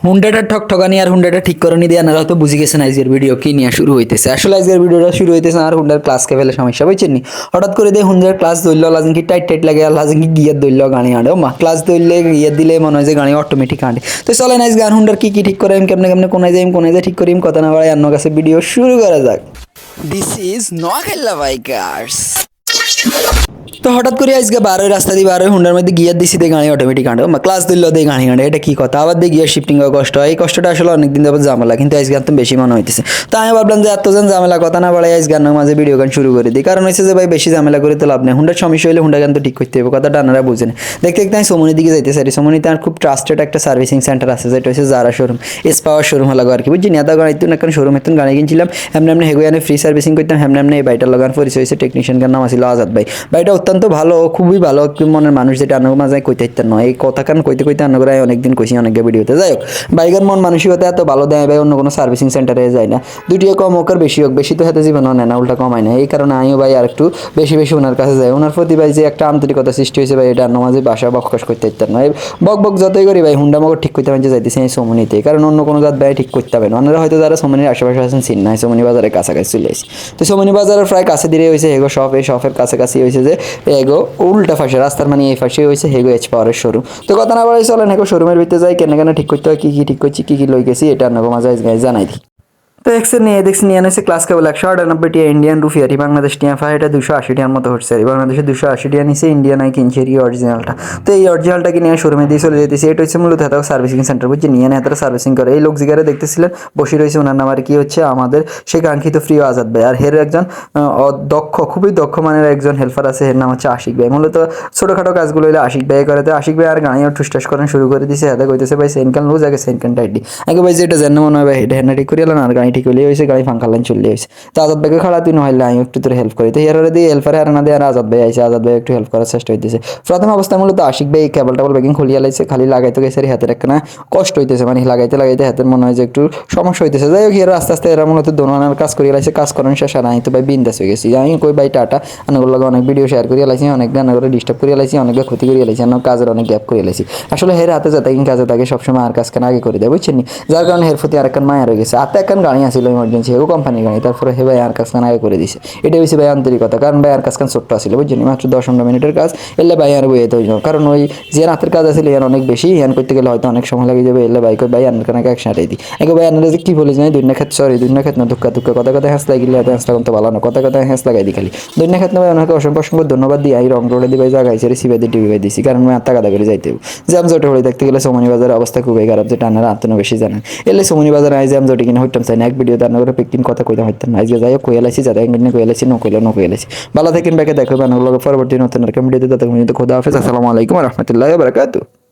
হুন্ডাটা ঠকঠকানি আর হুন্ডাটা ঠিক করনি দিয়ে আপনারা হয়তো বুঝে গেছেন আজকের ভিডিও কি নিয়ে শুরু হইতেছে। আসলে আজকের ভিডিওটা শুরু হইতেছে আর হুন্ডার ক্লাসকে ফেলে সমস্যা বুঝছেন নি। হঠাৎ করে দিয়ে হুন্ডার ক্লাস ধরলো লাজিং কি টাইট টাইট লাগে আর লাজিং কি গিয়ার ধরলো গাড়ি আঁটে মা ক্লাস ধরলে গিয়ার দিলে মনে হয় যে গাড়ি অটোমেটিক আঁটে। তো চলেন আজ গান হুন্ডার কি ঠিক করে কেমনে কেমনে কোনায় যাই ঠিক করিম কথা না বাড়াই অন্য কাছে ভিডিও শুরু করা যাক। This is Noakhali bikers. তো হঠাৎ করে আজকে বারোই রাস্তা দিয়ে বারোই হুন্ডার মধ্যে গিয়ার দিছি দিয়ে গাড়ি অটোমেটিক আঁটে ক্লাস দিল দিয়ে গাড়ি আঁটে, এটা কি কথা? আবার দিয়ে গিয়ার শিফটিং কষ্ট হয়, এই কষ্টটা আসলে অনেকদিন যাবত ঝামেলা, কিন্তু আজকে তো বেশি মনে হইতেছে। তো আমি ভাবলাম যে এতজন ঝামেলা কথা না বাড়াই আজ গানের মাঝে ভিডিও গান শুরু করে দিই। কারণ হচ্ছে যে ভাই বেশি ঝামেলা করে তো লাভ নেই, হুন্ডার সমস্যা হলে হুন্ডা গান তো ঠিক করতে হবে, কথাটা আপনারা বুঝেন। দেখতে দেখতে আমি সোমনির দিকে যাইতে চাই। সোমনিতে আর খুব ট্রাস্টেড একটা সার্ভিসিং সেন্টার আছে যেটা হচ্ছে জারা শোরুম, এস পাওয়ার শোরুম হলো আর কি বুঝছি। এত গাড়ি তো এখন শোরুম এত গাড়ি কিনছিলাম হেমনে এমনি হেগুয়ানে ফ্রি সার্ভিসিং করতাম, হেমনে এমনি এই বাইটার লাগান পরিচয় হয়েছে টেকনিশিয়ানকার নাম আছিল আজাদ ভাই। ভাইটা অত্যন্ত ভালো, খুবই ভালো মনের মানুষ, যেটা আনগো মাঝে কইতে ইত্যার নয়। এই কথা কান কইতে কইতে আনগোরাই অনেকদিন কইছি অনেক ভিডিওতে। যাই হোক, বাইকের মন মানসিকতা এত ভালো দেয় ভাই, অন্য কোনো সার্ভিসিং সেন্টারে যায় না। দুটিও কম হোক আর বেশি হোক, বেশি তো হাতে জীবনও নেয় না, উল্টা কমায় না। এই কারণে আমিও ভাই আর একটু বেশি বেশি ওনার কাছে যাই। ওনার প্রতি ভাই যে একটা আন্তরিকতা সৃষ্টি হয়েছে ভাই, এটা অন্য মাঝে বাসা বকশ করতে ইত্যার নয়। বক বক যতই করি ভাই হুন্ডা মগর ঠিক করতে পারছে যাইতেছি এই সোমনিতে, কারণ অন্য কোনো জাত ভাই ঠিক করতে হবে না। অন্যরা হয়তো যারা সোমনির আশেপাশে আছেন চিন নাই, সোমনি বাজারের কাছাকাছি চলে আসি। তো সোমনি বাজারের প্রায় কাছে দিয়ে হয়েছে হেগো শপ, এই শপের কাছাকাছি হয়েছে যে এগো উল্টা ফাঁসে রাস্তার মানে এই ফাঁসে হয়েছে হেগো এইচ পাওয়ারের শোরুম। তো কথা না বলাই চলেন হেগো শোরুমের ভিতরে যাই, কেন কেন ঠিক করতে হয়, কি ঠিক করছি, কি লই গেছি, এটা আপনাকে মাঝে জানাই দিই। তো দেখছি নিয়ে আনেছে ক্লাস কেবল 198 টিয়া ইন্ডিয়ান রুপি আর বাংলাদেশ টিয়া ফাই, এটা 280 টিয়ার মতো হচ্ছে আর বাংলাদেশে 280 টিয়া নিচে ইন্ডিয়ান আই কিনছে এই অরিজিনালটা। তো এই অরিজিনালটাকে নিয়ে শোরুমে দিয়ে চলে যেতেছি। এটা হচ্ছে মূলত হাতাও সার্ভিসিং সেন্টার বুঝছি, নিয়ে হাতারা সার্ভিসিং করে। এই লোক জিগারে দেখতেছিলেন বসে রয়েছে, ওনার নাম আর কি হচ্ছে আমাদের সে কাঙ্ক্ষিত প্রিয় আজাদ ভাই। আর হের একজন দক্ষ, খুবই দক্ষ মানের একজন হেল্পার আছে, এর নাম হচ্ছে আশিক ভাই। মূলত ছোটখাটো কাজগুলো হলে আশিক ভাই করে। তো আশিক ভাই আর গাড়িও ঠুসটাস করেন শুরু করে দিয়েছে। হাতে কইতেছে ভাই সেনকান লুজ আগে সেনকান টাইডি আগে ভাই, যেটা জানো মনে হয় ভাই এটা হেনা ঠিক করিয়ালেন আর গাড়ি ঠিক হলে হয়েছে, গাড়ি ফাঙ্কা লাইন চলে হয়েছে। তো আজাদ ভাইকে খাড়া তুই নহলে আমি একটু তোর হেল্প করি। তো এর দিয়ে হেল্পারে আর না দিয়ে আর আজাদ ভাই আইসে, আজাদ ভাই একটু হেল্প করার চেষ্টা হইতেছে। প্রথম অবস্থায় মূলত আশিক ভাই কেবল টেবল ব্যাগিং খুলিয়া লাইছে, খালি লাগাইতে গেছে হাতের একটা কষ্ট হইতেছে, মানে লাগাইতে লাগাইতে হাতের মনে হয় যে একটু সমস্যা হইতেছে। যাই হোক, এরা আস্তে আস্তে এরা মূলত দোনার কাজ করিয়া লাইছে, কাজ করেন শেষ আর আমি তো ভাই বিন্দাস হয়ে গেছি। আমি কই ভাই টাটা, অনেকগুলো লাগে অনেক ভিডিও শেয়ার করিয়া লাইছি, অনেক গান করে ডিস্টার্ব করিয়া লাইছি, অনেক ক্ষতি করিয়া লাইছি, অনেক কাজের অনেক গ্যাপ করিয়া লাইছি। আসলে হের হাতে যাতে কাজে থাকে সবসময় আর কাজ কেন আগে করে দেয় বুঝছেন, যার কারণে হের প্রতি আর একখান মায়া রয়ে গেছে। হাতে একখান গাড়ি আসছিল ইমার্জেন্সি, এগো কোম্পানি গাড়ি, তারপরে হে ভাই আর কাজ কেন আগে করে দিছে। এটা হচ্ছে ভাই আন্তরিকতা, কারণ ভাই আর কাজ কেন ছোট্ট আসছিল বুঝছেন, মাত্র 10-15 মিনিটের কাজ, এলে ভাই আর বইয়ে তৈরি, কারণ ওই যে রাতের কাজ আসলে ইয়ার অনেক বেশি, ইয়ান করতে গেলে হয়তো অনেক সময় লাগে যাবে। এলে ভাই ভাই আনার কানাকে একসাথে দিই এগো ভাই আনারা যে কি বলি জানি দুনিয়া ক্ষেত্রে, সরি দুনিয়া ক্ষেত্রে না, দুঃখ কথা কথা হ্যাঁস লাগিলে হ্যাঁস লাগাম তো ভালো না, কথা কথা হ্যাঁস লাগাই দিই খালি। দুনিয়া ক্ষেত্রে ভাই ওনাকে অসংখ্য অসংখ্য ধন্যবাদ দিই। এই রং রোডে দিবে জায়গাইছে রিসিভাই দিয়ে টিভি দিয়েছি, কারণ আমি আত্মা কাদা করে যাইতে জ্যাম জটে হয়ে দেখতে গেলে সোমনি বাজারের অবস্থা খুবই খারাপ, যেটা আনারা আত্মনো বেশি জানেন। এলে সোমনি বাজারে আই জ্যাম জটে কিনা হইতাম চাই না, এক ভিডিও দান করে পেকিন কথা কইতাম হইতাম না। আজকে যাই হোক কইলাইছি, যাতে একদিনে কইলাইছি কইলাইছি। ভালো থাকেন, ব্যাকে দেখো বানাগুলো পরবর্তী নতুন আর কমিটিতে, ততক্ষণ পর্যন্ত খোদা হাফেজ, আসসালামু আলাইকুম ওয়া রাহমাতুল্লাহি ওয়া বারাকাতুহু।